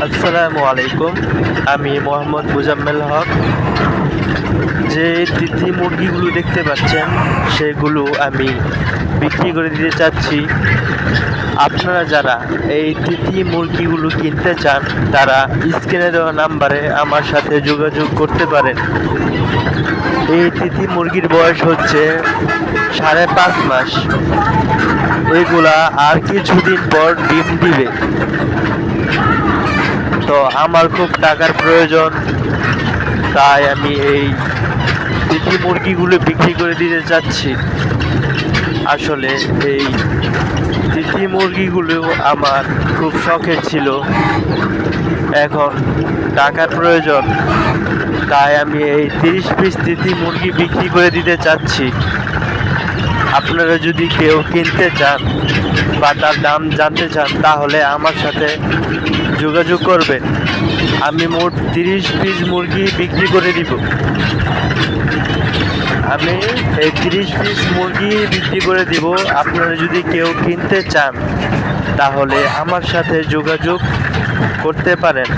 আসসালামু আলাইকুম। আমি মোহাম্মদ মুজাম্মেল হক। যে তিথি মুরগিগুলো দেখতে পাচ্ছেন সেগুলো আমি বিক্রি করে দিতে চাচ্ছি। আপনারা যারা এই তিথি মুরগিগুলো কিনতে চান তারা স্ক্রিনে দেওয়া নাম্বারে আমার সাথে যোগাযোগ করতে পারেন। এই তিথি মুরগির বয়স হচ্ছে 5.5 মাস। এগুলা আর কিছুদিন পর ডিম দিবে। তো আমার খুব টাকার প্রয়োজন, তাই আমি এই তিথি মুরগিগুলো বিক্রি করে দিতে চাচ্ছি। আসলে এই তিথি মুরগিগুলো আমার খুব শখের ছিল, এখন টাকার প্রয়োজন, তাই আমি এই 30 পিস তিথি মুরগি বিক্রি করে দিতে চাচ্ছি। আপনারা যদি কেউ কিনতে চান বা তার দাম জানতে চান তাহলে আমার সাথে যোগাযোগ করবেন। আমি মোট 30 পিস মুরগি বিক্রি করে দিব। আমি এই 30 পিস মুরগি বিক্রি করে দিব। আপনারা যদি কেউ কিনতে চান তাহলে আমার সাথে যোগাযোগ করতে পারেন।